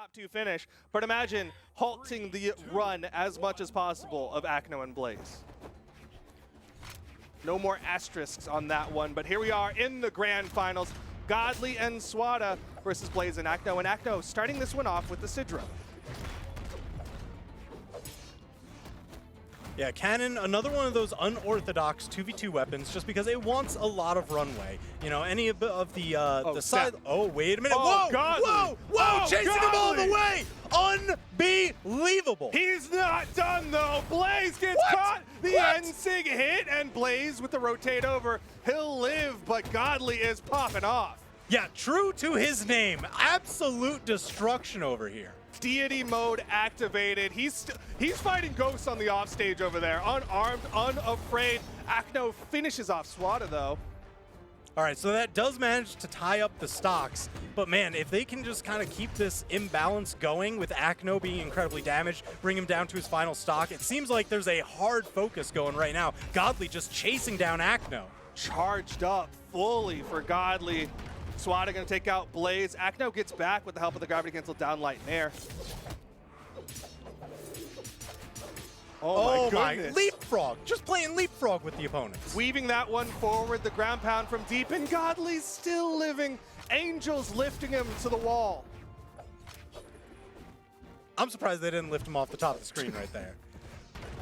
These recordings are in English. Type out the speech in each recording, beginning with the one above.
top 2 finish, but imagine halting the run as much as possible of Acno and Blaze. No more asterisks on that one, but here we are in the grand finals. Godly and Swata versus Blaze and Acno starting this one off with the Sidra. Yeah, Cannon, another one of those unorthodox 2v2 weapons just because it wants a lot of runway. You know, any of the side... Oh, wait a minute. Oh, whoa, Godly. whoa, whoa, Oh, chasing him all the way. Unbelievable. He's not done though. Blaze gets caught. The NSIG hit, and Blaze with the rotate over. He'll live, but Godly is popping off. Yeah, true to his name. Absolute destruction over here. Deity mode activated. He's fighting ghosts on the offstage over there. Unarmed, unafraid. Acno finishes off Swata though. All right, so that does manage to tie up the stocks. But man, if they can just kind of keep this imbalance going with Acno being incredibly damaged, bring him down to his final stock, it seems like there's a hard focus going right now. Godly just chasing down Acno. Charged up fully for Godly. Swata gonna take out Blaze. Acno gets back with the help of the gravity cancel down light and air. Oh my goodness. Leapfrog. Just playing leapfrog with the opponents. Weaving that one forward, the ground pound from deep, and Godly's still living. Angels lifting him to the wall. I'm surprised they didn't lift him off the top of the screen right there.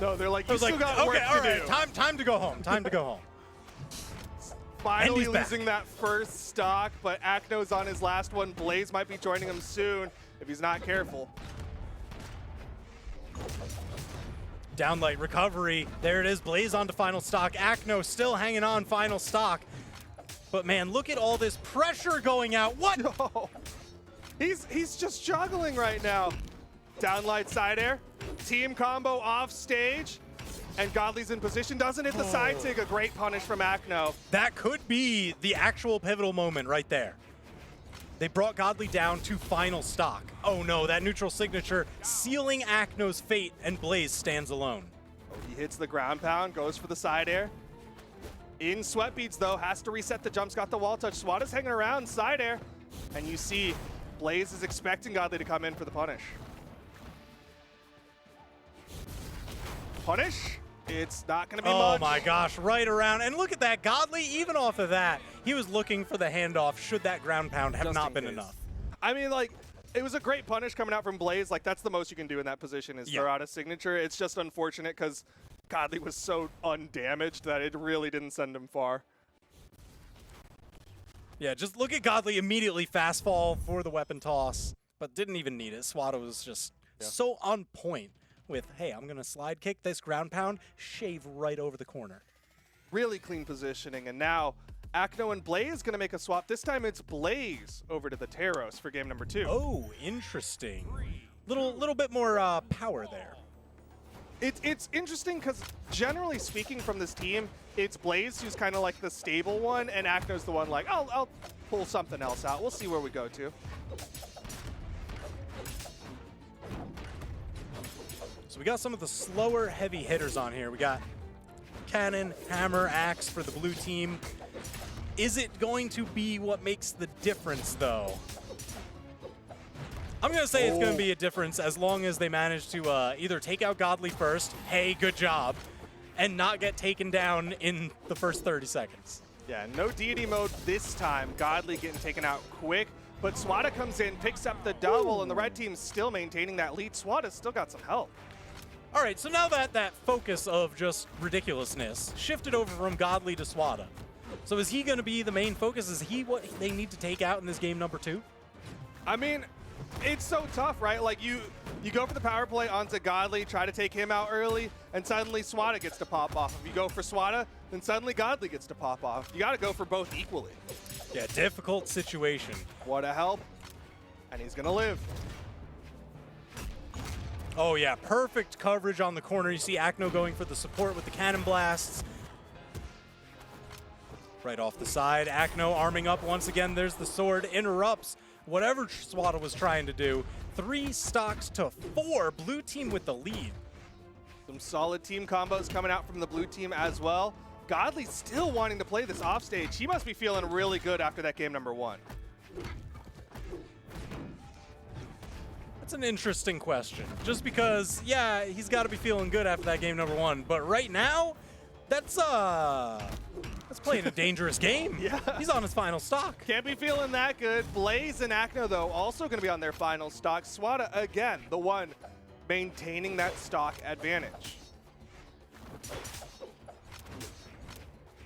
No, they're like, you still got work to do. Time to go home. Time to go home. Finally losing that first stock, but Acno's on his last one. Blaze might be joining him soon if he's not careful. Downlight recovery. There it is. Blaze onto final stock. Acno still hanging on final stock. But man, look at all this pressure going out. What? No. He's just juggling right now. Downlight side air. Team combo off stage. And Godly's in position, doesn't hit the side sig. A great punish from Acno. That could be the actual pivotal moment right there. They brought Godly down to final stock. Oh no, that neutral signature sealing Acno's fate, and Blaze stands alone. Oh, he hits the ground pound, goes for the side air. In sweat beads though, has to reset the jumps, got the wall touch. Swata's hanging around, side air. And you see Blaze is expecting Godly to come in for the punish. Punish? It's not going to be much. Oh my gosh, right around. And look at that, Godly, even off of that, he was looking for the handoff should that ground pound have not been enough. I mean, like, it was a great punish coming out from Blaze. Like, that's the most you can do in that position is throw out a signature. It's just unfortunate because Godly was so undamaged that it really didn't send him far. Yeah, just look at Godly immediately fast fall for the weapon toss, but didn't even need it. Swata was just so on point with, hey, I'm going to slide kick this ground pound, shave right over the corner. Really clean positioning, and now Acno and Blaze going to make a swap. This time it's Blaze over to the Taros for game number 2. Oh, interesting. Little bit more power there. It's interesting because generally speaking from this team, it's Blaze who's kind of like the stable one, and Acno's the one like, I'll pull something else out. We'll see where we go to. So we got some of the slower heavy hitters on here. We got Cannon, Hammer, Axe for the blue team. Is it going to be what makes the difference though? I'm going to say it's going to be a difference as long as they manage to either take out Godly first, hey, good job, and not get taken down in the first 30 seconds. Yeah, no deity mode this time. Godly getting taken out quick, but Swata comes in, picks up the double, and the red team's still maintaining that lead. Swata's still got some help. All right, so now that focus of just ridiculousness shifted over from Godly to Swata. So is he going to be the main focus? Is he what they need to take out in this game number 2? I mean, it's so tough, right? Like you go for the power play onto Godly, try to take him out early, and suddenly Swata gets to pop off. If you go for Swata, then suddenly Godly gets to pop off. You got to go for both equally. Yeah, difficult situation. What a help. And he's going to live. Oh yeah, perfect coverage on the corner. You see Acno going for the support with the cannon blasts. Right off the side, Acno arming up once again. There's the sword, interrupts whatever Swata was trying to do. 3 stocks to 4, blue team with the lead. Some solid team combos coming out from the blue team as well. Godly still wanting to play this offstage. He must be feeling really good after that game number 1. That's an interesting question. Just because, yeah, he's got to be feeling good after that game number 1. But right now, that's playing a dangerous game. Yeah. He's on his final stock. Can't be feeling that good. Blaze and Acno, though, also going to be on their final stock. Swata, again, the one maintaining that stock advantage.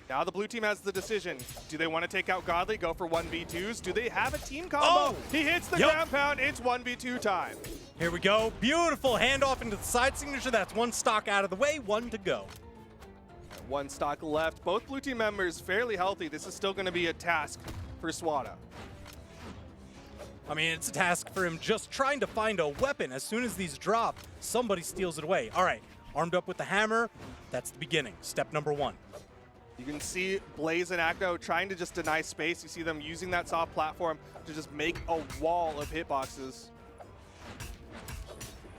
Now the blue team has the decision. Do they want to take out Godly, go for 1v2s? Do they have a team combo? Oh! He hits the ground pound. It's 1v2 time. Here we go. Beautiful handoff into the side signature. That's 1 stock out of the way, 1 to go. 1 stock left. Both blue team members fairly healthy. This is still going to be a task for Swata. I mean, it's a task for him just trying to find a weapon. As soon as these drop, somebody steals it away. All right, armed up with the hammer. That's the beginning. Step number 1. You can see Blaze and Acno trying to just deny space. You see them using that soft platform to just make a wall of hitboxes.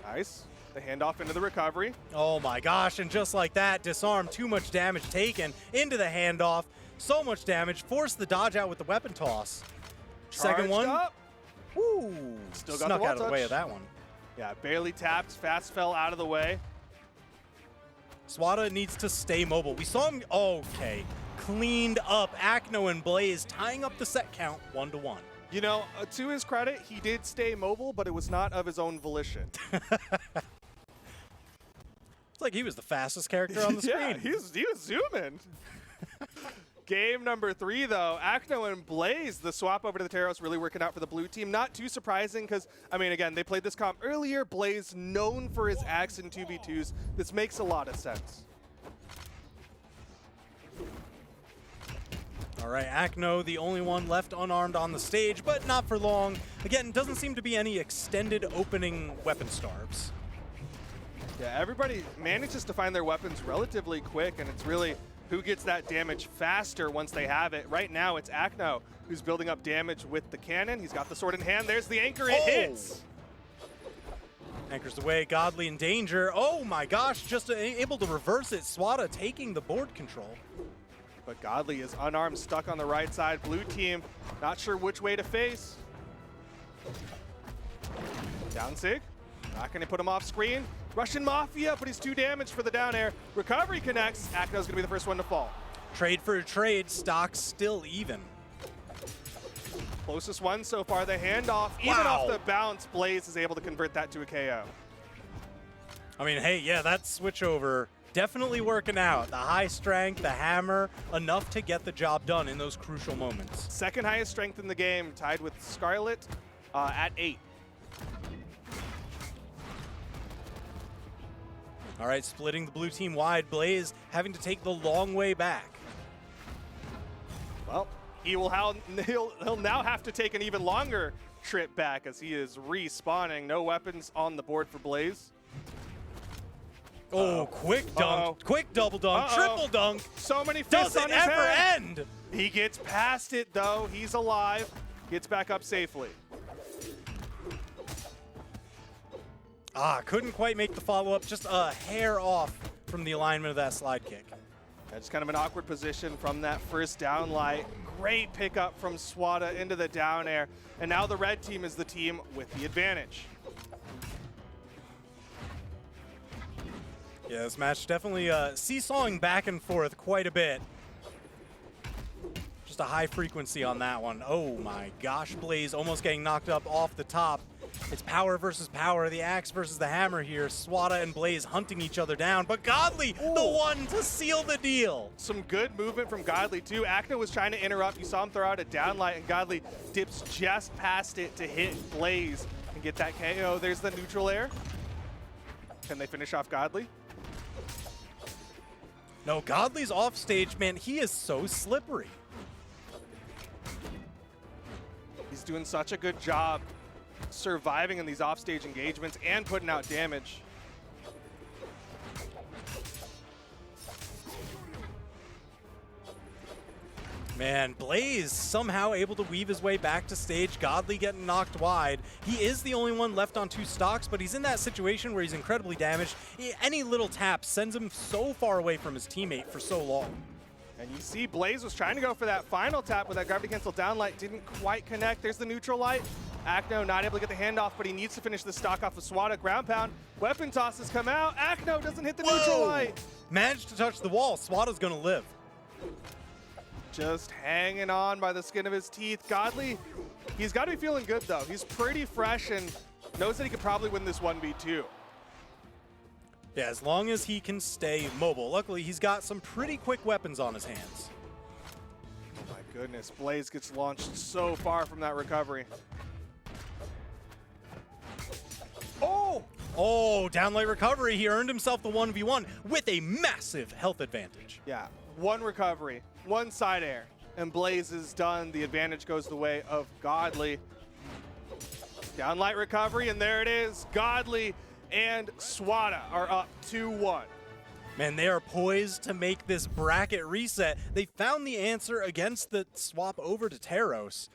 Nice. The handoff into the recovery. Oh my gosh, and just like that, disarm, too much damage taken into the handoff. So much damage, force the dodge out with the weapon toss. Second one. Up. Woo! Still got Snuck the out of the touch. way of that one. Yeah, barely tapped, fast fell out of the way. Swata needs to stay mobile. We saw him, okay, cleaned up. Acno and Blaze tying up the set count 1-1. You know, to his credit, he did stay mobile, but it was not of his own volition. It's like he was the fastest character on the screen. Yeah, he was zooming. Game number 3, though. Acno and Blaze, the swap over to the Teros, really working out for the blue team. Not too surprising because, I mean, again, they played this comp earlier. Blaze, known for his axe in 2v2s. This makes a lot of sense. All right, Acno, the only one left unarmed on the stage, but not for long. Again, doesn't seem to be any extended opening weapon starves. Yeah, everybody manages to find their weapons relatively quick, and it's really who gets that damage faster once they have it. Right now, it's Acno who's building up damage with the cannon. He's got the sword in hand. There's the anchor. It hits. Anchors away, Godly in danger. Oh my gosh, just able to reverse it. Swata taking the board control. But Godly is unarmed, stuck on the right side. Blue team, not sure which way to face. Down Sig. Not going to put him off screen. Russian Mafia, but he's 2 damage for the down air. Recovery connects. Acno's going to be the first one to fall. Trade for a trade, stock still even. Closest one so far, the handoff. Even off the bounce, Blaze is able to convert that to a KO. I mean, hey, yeah, that switchover definitely working out. The high strength, the hammer, enough to get the job done in those crucial moments. Second highest strength in the game, tied with Scarlet at 8. All right, splitting the blue team wide. Blaze having to take the long way back. Well, he'll now have to take an even longer trip back as he is respawning. No weapons on the board for Blaze. Oh, quick dunk, quick double dunk, triple dunk. So many fists on Does it his ever head. end? He gets past it, though. He's alive. Gets back up safely. Couldn't quite make the follow-up. Just a hair off from the alignment of that slide kick. That's kind of an awkward position from that first down light. Great pickup from Swata into the down air. And now the red team is the team with the advantage. Yeah, this match definitely seesawing back and forth quite a bit. Just a high frequency on that one. Oh my gosh, Blaze almost getting knocked up off the top. It's power versus power, the axe versus the hammer here. Swata and Blaze hunting each other down, but Godly, the one to seal the deal. Some good movement from Godly, too. Acno was trying to interrupt. You saw him throw out a downlight, and Godly dips just past it to hit Blaze and get that KO. There's the neutral air. Can they finish off Godly? No, Godly's off stage, man, he is so slippery. He's doing such a good job surviving in these offstage engagements and putting out damage. Man, Blaze somehow able to weave his way back to stage. Godly getting knocked wide. He is the only one left on 2 stocks, but he's in that situation where he's incredibly damaged. Any little tap sends him so far away from his teammate for so long. And you see Blaze was trying to go for that final tap with that gravity cancel downlight. Didn't quite connect. There's the neutral light. Acno not able to get the handoff, but he needs to finish the stock off of Swata. Ground pound. Weapon tosses come out. Acno doesn't hit the neutral light. Managed to touch the wall. Swata's going to live. Just hanging on by the skin of his teeth. Godly, he's got to be feeling good, though. He's pretty fresh and knows that he could probably win this 1v2. Yeah, as long as he can stay mobile. Luckily, he's got some pretty quick weapons on his hands. Oh my goodness, Blaze gets launched so far from that recovery. Oh! Oh, downlight recovery. He earned himself the 1v1 with a massive health advantage. Yeah, one recovery, one side air, and Blaze is done. The advantage goes the way of Godly. Downlight recovery, and there it is. Godly and Swata are up 2-1. Man, they are poised to make this bracket reset. They found the answer against the swap over to Teros.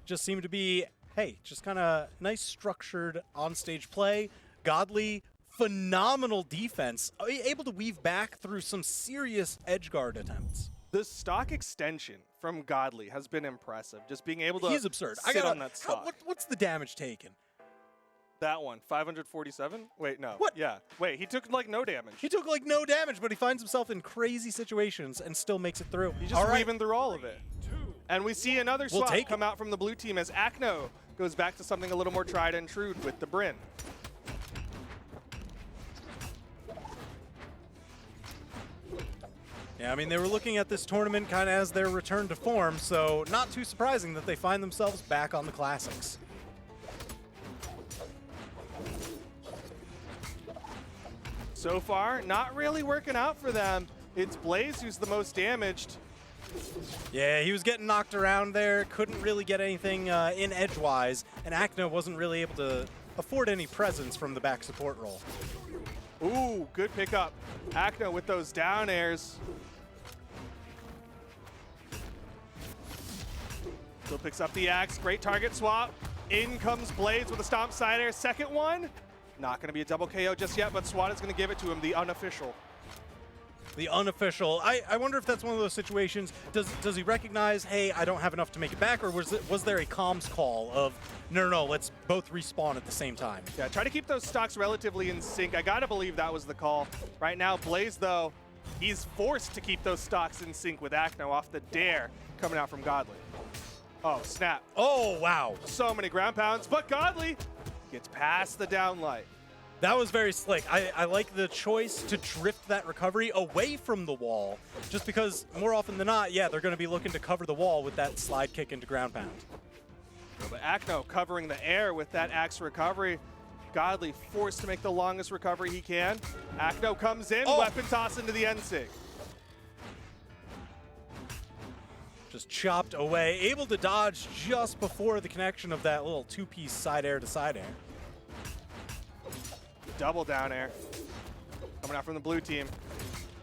Just seemed to be, hey, just kind of nice structured on-stage play. Godly, phenomenal defense, able to weave back through some serious edge guard attempts. The stock extension from Godly has been impressive. Just being able to He's absurd. sit on that stock. What's the damage taken? That one, 547? Wait, no. What? Yeah. Wait, he took like no damage. He took like no damage, but he finds himself in crazy situations and still makes it through. He's just weaving through all of it. And we see another swap come out from the blue team as Acno goes back to something a little more tried and true with the Bryn. Yeah, I mean, they were looking at this tournament kind of as their return to form, so not too surprising that they find themselves back on the classics. So far, not really working out for them. It's Blaze who's the most damaged. Yeah, he was getting knocked around there, couldn't really get anything in edgewise, and Acno wasn't really able to afford any presence from the back support role. Ooh, good pickup. Acno with those down airs. Still picks up the axe. Great target swap. In comes Blaze with a stomp side air. Second one. Not going to be a double KO just yet, but Swata's going to give it to him, the unofficial. The unofficial. I wonder if that's one of those situations. Does he recognize, hey, I don't have enough to make it back, or was there a comms call of, no, let's both respawn at the same time? Yeah, try to keep those stocks relatively in sync. I got to believe that was the call. Right now, Blaze, though, he's forced to keep those stocks in sync with Acno off the dare coming out from Godly. Oh, snap. Oh, wow. So many ground pounds, but Godly gets past the downlight. That was very slick. I like the choice to drift that recovery away from the wall, just because more often than not, yeah, they're going to be looking to cover the wall with that slide kick into ground pound. But Acno covering the air with that axe recovery. Godly forced to make the longest recovery he can. Acno comes in, weapon toss into the NSIG. Just chopped away, able to dodge just before the connection of that little two-piece side air to side air. Double down air coming out from the blue team.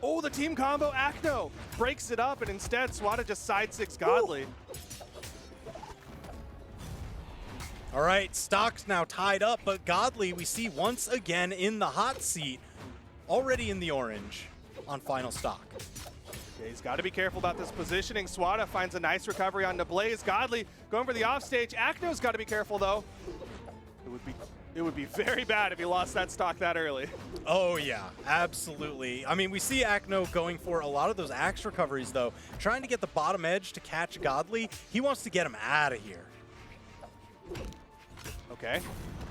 Oh, the team combo. Acno breaks it up, and instead Swata just side six Godly. All right, stock's now tied up, but Godly we see once again in the hot seat, already in the orange on final stock. Yeah, he's got to be careful about this positioning. Swata finds a nice recovery on the Blaze. Godly going for the offstage. Acno's got to be careful, though. It would be very bad if he lost that stock that early. Oh, yeah, absolutely. I mean, we see Acno going for a lot of those axe recoveries, though, trying to get the bottom edge to catch Godly. He wants to get him out of here. Okay.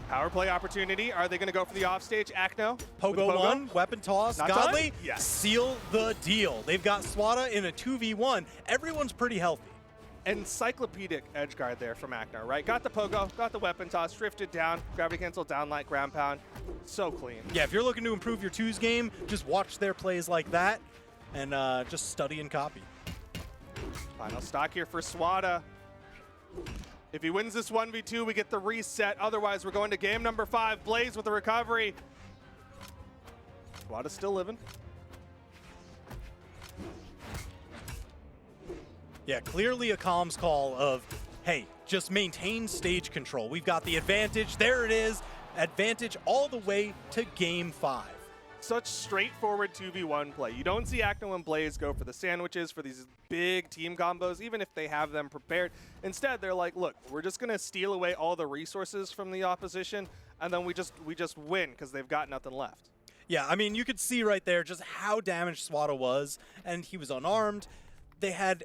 Power play opportunity. Are they going to go for the offstage? Acno. Pogo one, weapon toss. Not Godly, done? Yes. Seal the deal. They've got Swata in a 2v1. Everyone's pretty healthy. Encyclopedic edge guard there from Acno, right? Got the pogo, got the weapon toss, drifted down, gravity cancel, downlight, ground pound. So clean. Yeah, if you're looking to improve your twos game, just watch their plays like that and just study and copy. Final stock here for Swata. If he wins this 1v2, we get the reset. Otherwise, we're going to game number 5. Blaze with the recovery. Swata's still living. Yeah, clearly a comms call of, hey, just maintain stage control. We've got the advantage. There it is. Advantage all the way to game 5. such straightforward 2v1 play. You don't see Acno and Blaze go for the sandwiches, for these big team combos, even if they have them prepared. Instead, they're like, look, we're just going to steal away all the resources from the opposition, and then we just win because they've got nothing left. Yeah, I mean, you could see right there just how damaged Swata was, and he was unarmed. They had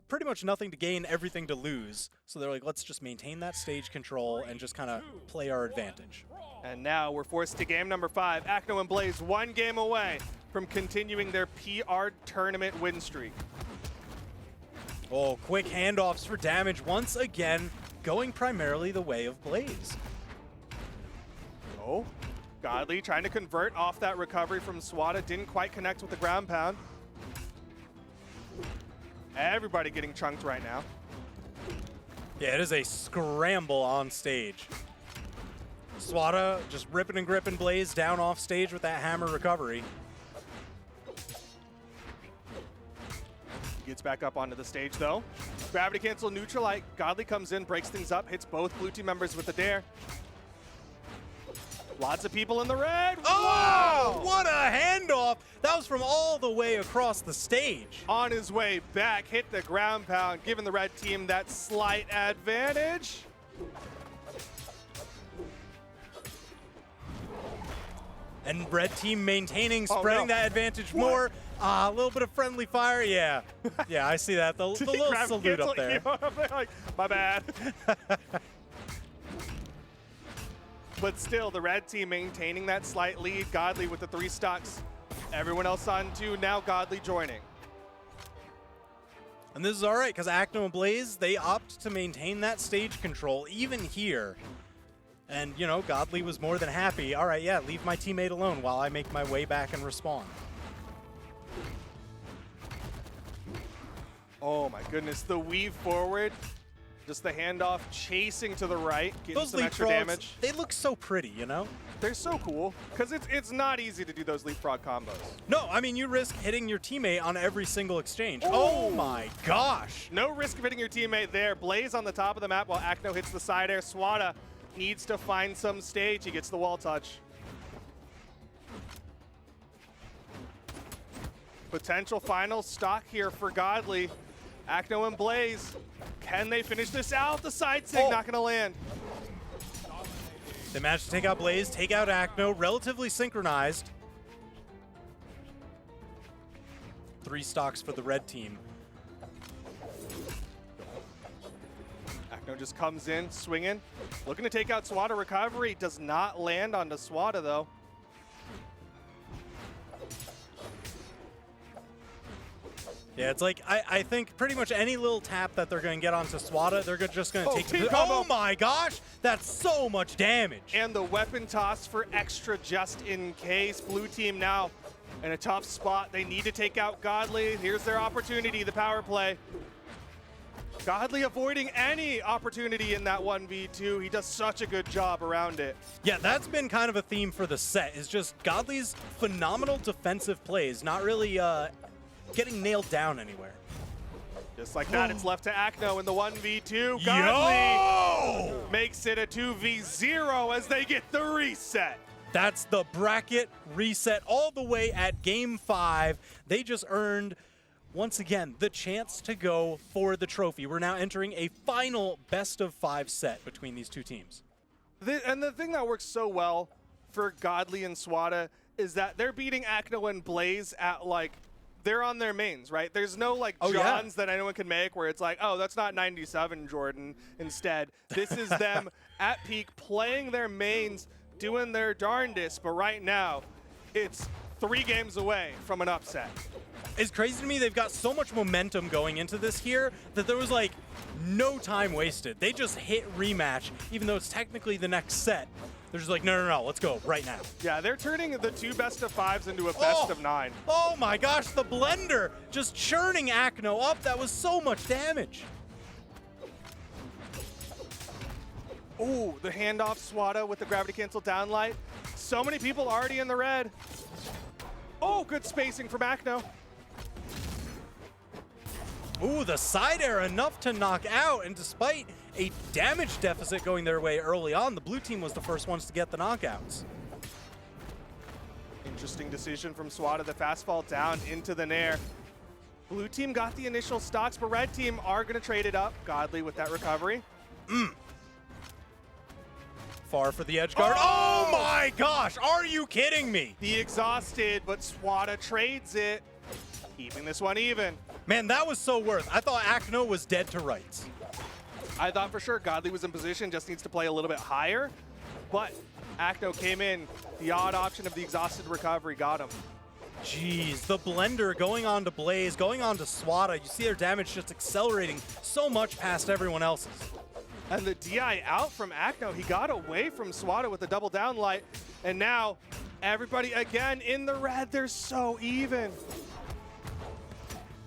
pretty much nothing to gain, everything to lose. So they're like, let's just maintain that stage control and just kind of play our advantage. And now we're forced to game number 5. Acno and Blaze 1 game away from continuing their PR tournament win streak. Oh, quick handoffs for damage once again, going primarily the way of Blaze. Oh, Godly trying to convert off that recovery from Swata. Didn't quite connect with the ground pound. Everybody getting chunked right now. Yeah, it is a scramble on stage. Swata just ripping and gripping Blaze down off stage with that hammer recovery. Gets back up onto the stage though. Gravity cancel neutralite. Godly comes in, breaks things up, hits both blue team members with the dare. Lots of people in the red. Oh, Whoa! what a handoff. That was from all the way across the stage. On his way back, hit the ground pound, giving the red team that slight advantage. And red team maintaining, spreading that advantage more. A little bit of friendly fire, yeah. Yeah, I see that. The little salute up there. Like, my bad. But still, the red team maintaining that slight lead. Godly with the 3 stocks. Everyone else on 2, now Godly joining. And this is all right, because Acno and Blaze, they opt to maintain that stage control, even here. And, you know, Godly was more than happy. All right, yeah, leave my teammate alone while I make my way back and respawn. Oh my goodness, the weave forward. Just the handoff chasing to the right, getting Those some extra damage. They look so pretty, you know? They're so cool, because it's not easy to do those leapfrog combos. No, I mean, you risk hitting your teammate on every single exchange. Oh my gosh. No risk of hitting your teammate there. Blaze on the top of the map while Acno hits the side air. Swata needs to find some stage. He gets the wall touch. Potential final stock here for Godly. Acno and Blaze. Can they finish this out? The side sig not going to land. They managed to take out Blaze, take out Acno, relatively synchronized. 3 stocks for the red team. Acno just comes in, swinging. Looking to take out Swata. Recovery does not land onto Swata, though. Yeah, it's like, I think pretty much any little tap that they're going to get onto Swata, they're just going to take team the... combo. Oh my gosh! That's so much damage! And the weapon toss for extra just in case. Blue team now in a tough spot. They need to take out Godly. Here's their opportunity, the power play. Godly avoiding any opportunity in that 1v2. He does such a good job around it. Yeah, that's been kind of a theme for the set, is just Godly's phenomenal defensive plays, not really getting nailed down anywhere. Just like that, it's left to Acno in the 1v2. Godly makes it a 2v0 as they get the reset. That's the bracket reset all the way at Game 5. They just earned, once again, the chance to go for the trophy. We're now entering a final best-of-5 set between these two teams. And the thing that works so well for Godly and Swata is that they're beating Acno and Blaze at, like, they're on their mains, right? There's no, like, Johns that anyone can make where it's like, oh, that's not 97, Jordan. Instead, this is them at peak playing their mains, doing their darndest. But right now, it's 3 games away from an upset. It's crazy to me they've got so much momentum going into this here that there was, like, no time wasted. They just hit rematch, even though it's technically the next set. They're just like, no, let's go right now. Yeah, they're turning the 2 best-of-5s into a best-of-9. Oh my gosh, the blender just churning Acno up. That was so much damage. Ooh, the handoff Swata with the gravity cancel downlight. So many people already in the red. Oh, good spacing from Acno. Ooh, the side air enough to knock out, and despite a damage deficit going their way early on, the blue team was the first ones to get the knockouts. Interesting decision from Swata. The fast fall down into the Nair. Blue team got the initial stocks, but red team are going to trade it up. Godly with that recovery. Far for the edge guard. Oh my gosh, are you kidding me? The exhausted, but Swata trades it, keeping this one even. Man, that was so worth. I thought Acno was dead to rights. I thought for sure Godly was in position, just needs to play a little bit higher, but Acno came in. The odd option of the exhausted recovery got him. Jeez, the blender going on to Blaze, going on to Swata. You see their damage just accelerating so much past everyone else's. And the DI out from Acno. He got away from Swata with a double down light. And now everybody again in the red. They're so even.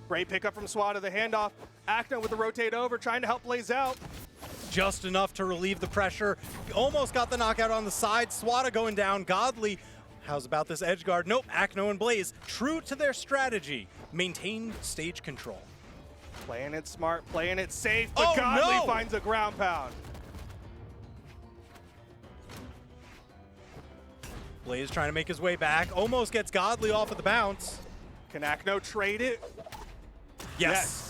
Great pickup from Swata. The handoff. Acno with the rotate over, trying to help Blaze out. Just enough to relieve the pressure. Almost got the knockout on the side. Swata going down. Godly. How's about this edge guard? Nope. Acno and Blaze, true to their strategy, maintained stage control. Playing it smart, playing it safe, but Godly finds a ground pound. Blaze trying to make his way back. Almost gets Godly off of the bounce. Can Acno trade it? Yes.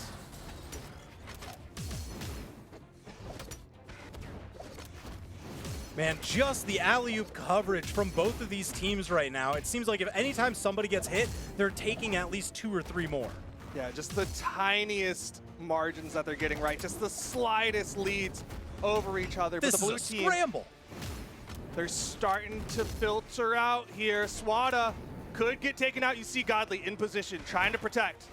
Man, just the alley-oop coverage from both of these teams right now. It seems like if anytime somebody gets hit, they're taking at least 2 or 3 more. Yeah, just the tiniest margins that they're getting right. Just the slightest leads over each other. This but the blue is a team, scramble. They're starting to filter out here. Swata could get taken out. You see Godly in position, trying to protect.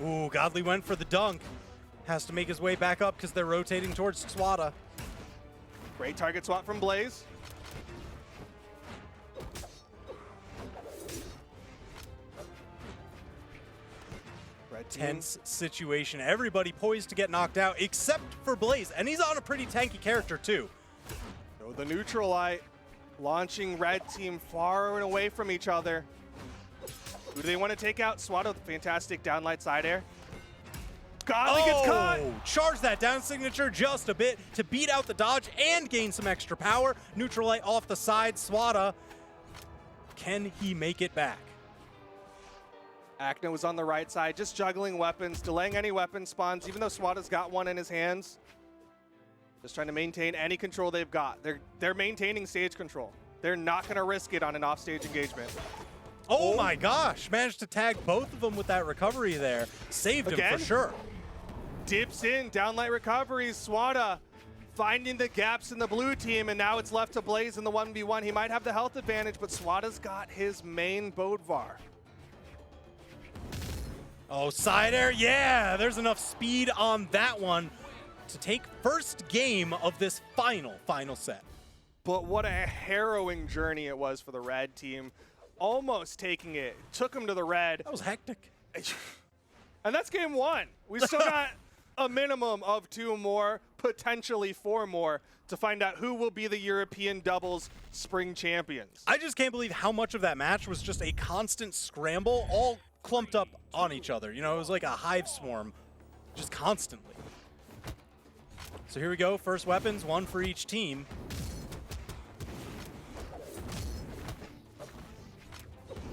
Ooh, Godly went for the dunk. Has to make his way back up because they're rotating towards Swata. Great target swap from Blaze. Red team. Tense situation. Everybody poised to get knocked out except for Blaze. And he's on a pretty tanky character too. So the neutral light launching red team far and away from each other. Who do they want to take out? Swata with a fantastic downlight side air. Godly gets caught! Charge that down signature just a bit to beat out the dodge and gain some extra power. Neutral light off the side. Swata, can he make it back? Acno was on the right side, just juggling weapons, delaying any weapon spawns, even though Swata's got one in his hands. Just trying to maintain any control they've got. They're maintaining stage control. They're not going to risk it on an offstage engagement. Oh my gosh, managed to tag both of them with that recovery there. Saved him for sure. Dips in, downlight recoveries. Swata finding the gaps in the blue team, and now it's left to Blaze in the 1v1. He might have the health advantage, but Swata's got his main Bodvar. Oh, side air, yeah, there's enough speed on that one to take first game of this final set. But what a harrowing journey it was for the red team. Almost taking it, took him to the red. That was hectic. And that's game 1. We still got a minimum of 2 more, potentially 4 more, to find out who will be the European doubles spring champions. I just can't believe how much of that match was just a constant scramble, all clumped up on each other. You know, it was like a hive swarm, just constantly. So here we go, first weapons, 1 for each team.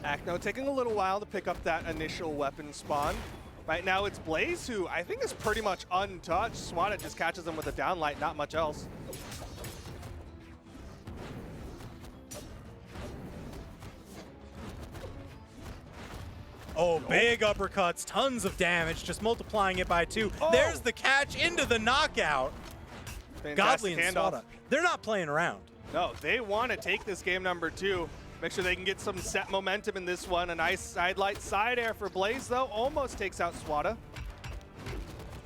Acno taking a little while to pick up that initial weapon spawn. Right now it's Blaze, who I think is pretty much untouched. Swata just catches him with a downlight, not much else. Oh, big uppercuts, tons of damage, just multiplying it by 2. There's the catch into the knockout. Godly and Swata, they're not playing around. No, they want to take this game number 2. Make sure they can get some set momentum in this one. A nice sidelight side air for Blaze, though. Almost takes out Swata.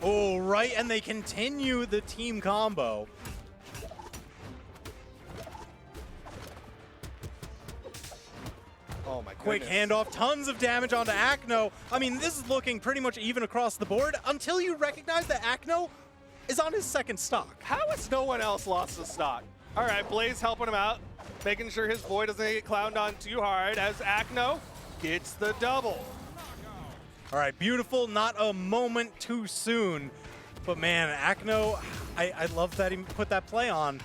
Oh, right, and they continue the team combo. Oh my Quick goodness. handoff, tons of damage onto Acno. I mean, this is looking pretty much even across the board until you recognize that Acno is on his 2nd stock. How has no one else lost a stock? All right, Blaze helping him out, making sure his boy doesn't get clowned on too hard as Acno gets the double. All right, beautiful, not a moment too soon. But man, Acno, I love that he put that play on.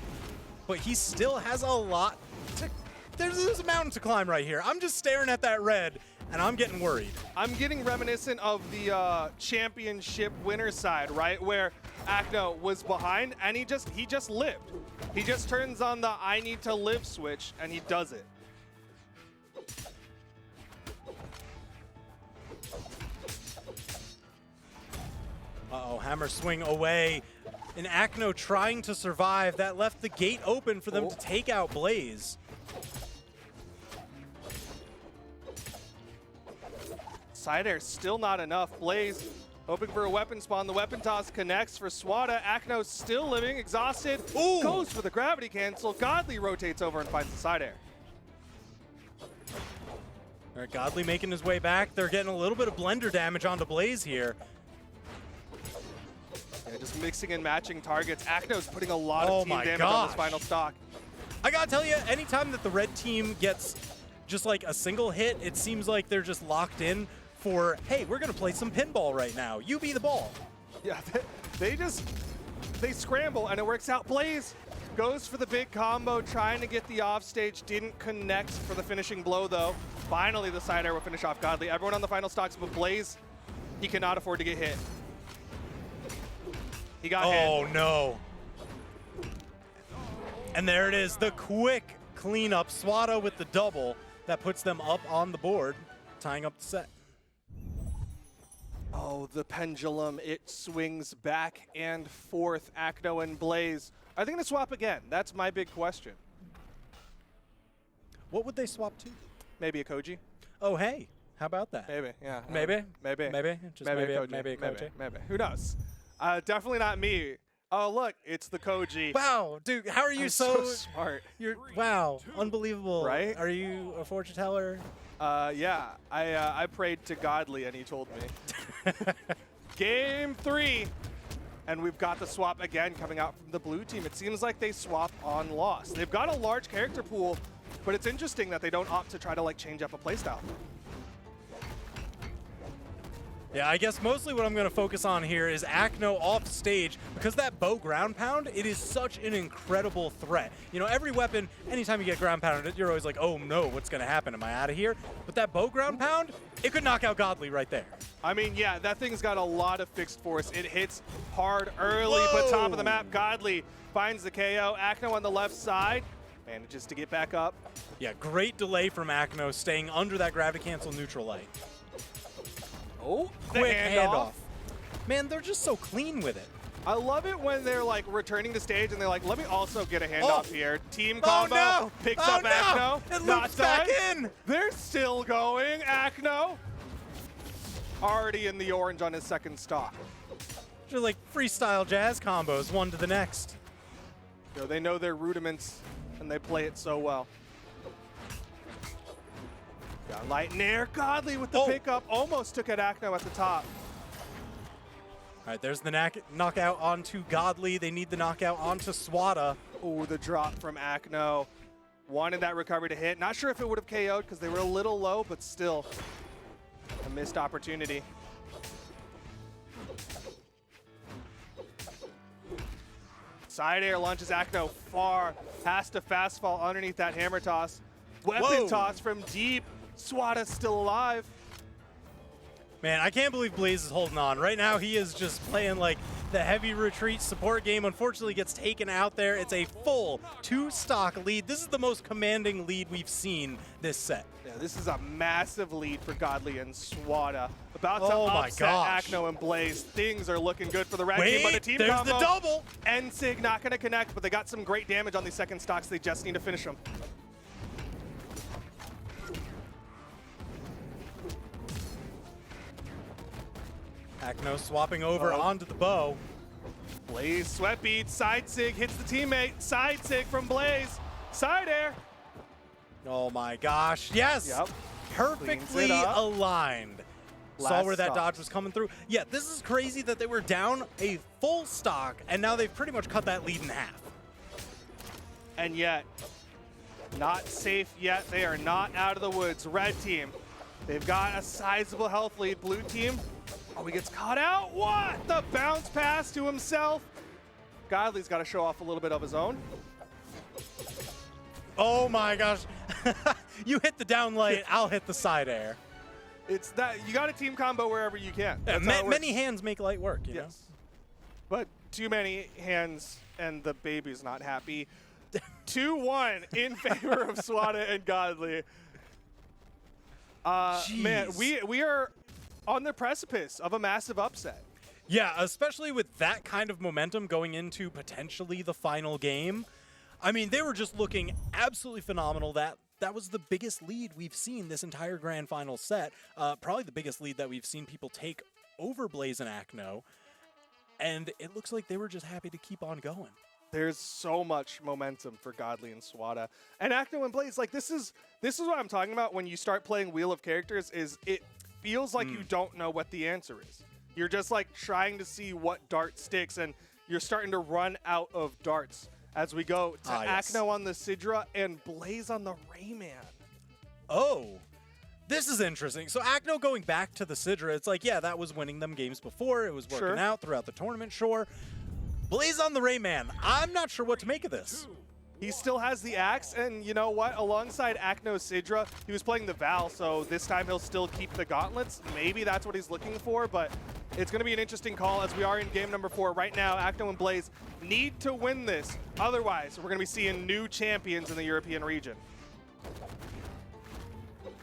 but he still has a lot to... There's a mountain to climb right here. I'm just staring at that red, and I'm getting worried. I'm getting reminiscent of the championship winner side, right? Where Acno was behind, and he just lived. He just turns on the I need to live switch, and he does it. Uh-oh, hammer swing away. And Acno trying to survive. That left the gate open for them to take out Blaze. Side air still not enough. Blaze hoping for a weapon spawn. The weapon toss connects for Swata. Acno still living, exhausted. Ooh. Goes for the gravity cancel. Godly rotates over and finds the side air. All right, Godly making his way back. They're getting a little bit of blender damage onto Blaze here. Yeah, just mixing and matching targets. Acno's putting a lot of team damage on gosh. this final stock. I gotta tell you, anytime that the red team gets just like a single hit, it seems like they're just locked in for, hey, we're gonna play some pinball right now. You be the ball. Yeah, they scramble and it works out. Blaze goes for the big combo, trying to get the offstage. Didn't connect for the finishing blow though. Finally, the side air will finish off Godly. Everyone on the final stocks, but Blaze, he cannot afford to get hit. He got hit. Oh no. And there it is, the quick cleanup. Swata with the double that puts them up on the board, tying up the set. Oh, the pendulum, it swings back and forth. Acno and Blaze. Are they going to swap again? That's my big question. What would they swap to? Maybe a Koji? Oh, hey, how about that? Maybe, yeah. Maybe? Maybe. Maybe? Just maybe a Koji. maybe a Koji? Maybe. Who knows? Definitely not me. Oh, look, it's the Koji. Wow, dude, how are you I'm so smart? You're wow, unbelievable. Right? Are you a fortune teller? Yeah, I prayed to Godly and he told me. Game 3. And we've got the swap again coming out from the blue team. It seems like they swap on loss. They've got a large character pool, but it's interesting that they don't opt to try to like change up a playstyle. Yeah, I guess mostly what I'm going to focus on here is Acno off stage, because that bow ground pound, it is such an incredible threat. You know, every weapon, anytime you get ground pounded, you're always like, oh no, what's going to happen? Am I out of here? But that bow ground pound, it could knock out Godly right there. I mean, yeah, that thing's got a lot of fixed force. It hits hard early, but top of the map, Godly finds the KO. Acno on the left side manages to get back up. Yeah, great delay from Acno, staying under that gravity cancel neutral light. Oh, Quick handoff. Man, they're just so clean with it. I love it when they're like returning to stage and they're like, let me also get a handoff here. Team combo no. picks up Acno. It Not loops back done. in. They're still going. Acno already in the orange on his second stock. Just like freestyle jazz combos, one to the next. You know, they know their rudiments and they play it so well. Got light and air. Godly with the pickup. Almost took at Acno at the top. All right, there's the knockout onto Godly. They need the knockout onto Swata. Oh, the drop from Acno. Wanted that recovery to hit. Not sure if it would have KO'd because they were a little low, but still a missed opportunity. Side air launches Acno far. Has to fast fall underneath that hammer toss. Weapon toss from deep. Swata's still alive. Man, I can't believe Blaze is holding on. Right now, he is just playing like the heavy retreat support game. Unfortunately, gets taken out there. It's a full 2-stock lead. This is the most commanding lead we've seen this set. Yeah, this is a massive lead for Godly and Swata. About to my upset gosh. Acno and Blaze. Things are looking good for the red Wait, team, but a team there's combo. the double. NSIG not going to connect, but they got some great damage on these second stocks. They just need to finish them. Acno swapping over onto the bow. Blaze sweat beat, side sig hits the teammate, side sig from Blaze, side air. Oh my gosh, yes! Yep. Perfectly aligned. Saw Last where that stock. dodge was coming through. Yeah, this is crazy that they were down a full stock, and now they've pretty much cut that lead in half. And yet, not safe yet. They are not out of the woods. Red team, they've got a sizable health lead. Blue team, oh, he gets caught out. What? The bounce pass to himself. Godly's got to show off a little bit of his own. Oh my gosh. You hit the down light, I'll hit the side air. It's that you got a team combo wherever you can. Yeah, That's how it works. many hands make light work, you know? Yes. But too many hands and the baby's not happy. 2-1 in favor of Swata and Godly. Man, we are on the precipice of a massive upset. Yeah, especially with that kind of momentum going into potentially the final game. I mean, they were just looking absolutely phenomenal. That was the biggest lead we've seen this entire grand final set. Probably the biggest lead that we've seen people take over Blaze and Acno. And it looks like they were just happy to keep on going. There's so much momentum for Godly and Swata. And Acno and Blaze, like this is what I'm talking about when you start playing Wheel of Characters, is it feels like you don't know what the answer is. You're just like trying to see what dart sticks, and you're starting to run out of darts as we go to yes. Acno on the Sidra and Blaze on the Rayman. Oh, this is interesting. So Acno going back to the Sidra, it's like, yeah, that was winning them games before. It was working out throughout the tournament, sure. Blaze on the Rayman. I'm not sure what to make of this. He still has the axe, and you know what? Alongside Acno Sidra, he was playing the Val, so this time he'll still keep the gauntlets. Maybe that's what he's looking for, but it's going to be an interesting call as we are in game number 4. Right now, Acno and Blaze need to win this. Otherwise, we're going to be seeing new champions in the European region.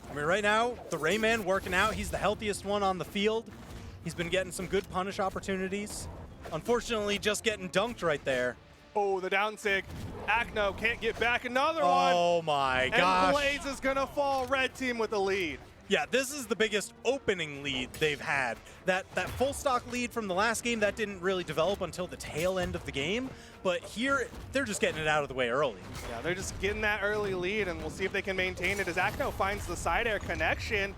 I mean, right now, the Rayman working out. He's the healthiest one on the field. He's been getting some good punish opportunities. Unfortunately, just getting dunked right there. Oh, the down sig. Acno can't get back. Another one. Oh my gosh. And Blaze is going to fall. Red team with the lead. Yeah, this is the biggest opening lead they've had. That full stock lead from the last game, that didn't really develop until the tail end of the game. But here, they're just getting it out of the way early. Yeah, they're just getting that early lead, and we'll see if they can maintain it as Acno finds the side air connection.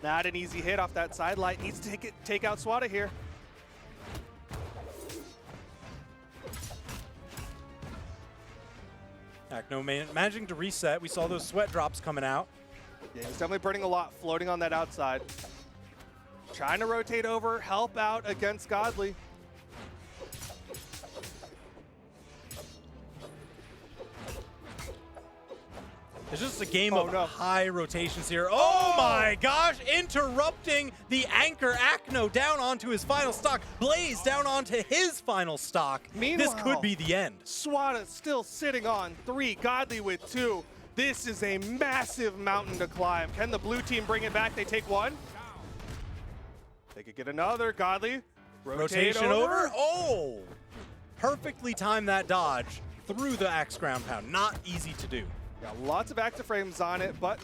Not an easy hit off that side light. Needs to take out Swata here. Acno managing to reset. We saw those sweat drops coming out. Yeah, he's definitely burning a lot, floating on that outside. Trying to rotate over, help out against Godly. It's just a game of high rotations here. Oh my gosh, interrupting the anchor Acno down onto his final stock. Blaze down onto his final stock. Meanwhile, this could be the end. Swata still sitting on 3, Godly with 2. This is a massive mountain to climb. Can the blue team bring it back? They take 1. They could get another. Godly. Rotation over. Oh! Perfectly timed that dodge through the axe ground pound. Not easy to do. Yeah, lots of active frames on it, but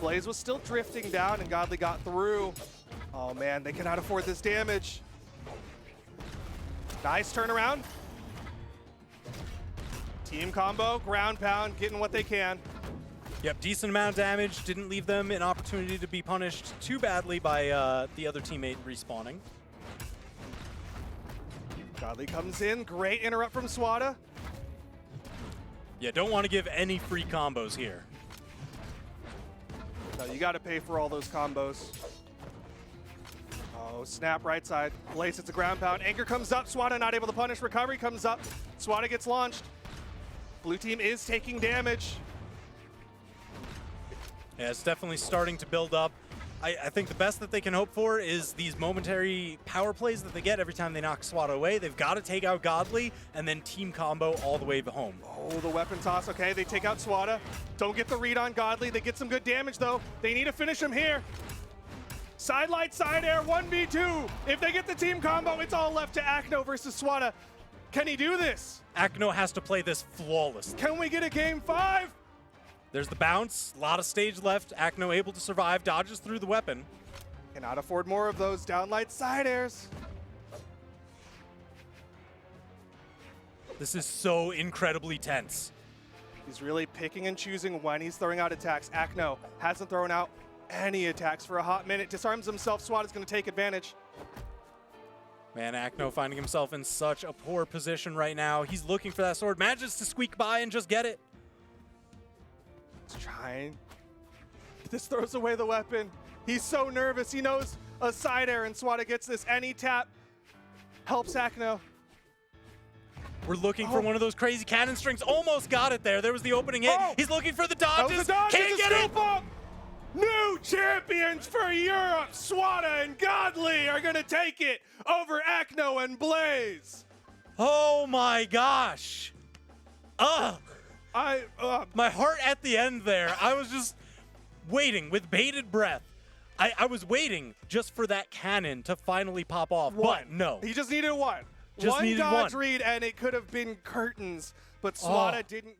Blaze was still drifting down and Godly got through. Oh man, they cannot afford this damage. Nice turnaround. Team combo, ground pound, getting what they can. Yep, decent amount of damage. Didn't leave them an opportunity to be punished too badly by the other teammate respawning. Godly comes in, great interrupt from Swata. Yeah, don't want to give any free combos here. No, you got to pay for all those combos. Oh, snap right side. Blaze hits a ground pound. Anchor comes up. Swata not able to punish. Recovery comes up. Swata gets launched. Blue team is taking damage. Yeah, it's definitely starting to build up. I think the best that they can hope for is these momentary power plays that they get every time they knock Swata away. They've got to take out Godly and then team combo all the way home. Oh, the weapon toss. Okay, they take out Swata. Don't get the read on Godly. They get some good damage, though. They need to finish him here. Side light, side air, 1v2. If they get the team combo, it's all left to Acno versus Swata. Can he do this? Acno has to play this flawlessly. Can we get a game 5? There's the bounce, a lot of stage left. Acno able to survive, dodges through the weapon. Cannot afford more of those downlight side airs. This is so incredibly tense. He's really picking and choosing when he's throwing out attacks. Acno hasn't thrown out any attacks for a hot minute. Disarms himself. Swata's going to take advantage. Man, Acno finding himself in such a poor position right now. He's looking for that sword, manages to squeak by and just get it. He's trying. This throws away the weapon. He's so nervous. He knows a side air and Swata gets this. Any tap helps Acno. We're looking for one of those crazy cannon strings. Almost got it there. There was the opening hit. He's looking for the dodges. Can't get it. New champions for Europe. Swata and Godly are going to take it over Acno and Blaze. Oh my gosh. Ugh. My heart at the end there. I was just waiting with bated breath. I was waiting just for that cannon to finally pop off, but no. He just needed one. Just one needed dodge one. read, and it could have been curtains, but Swata didn't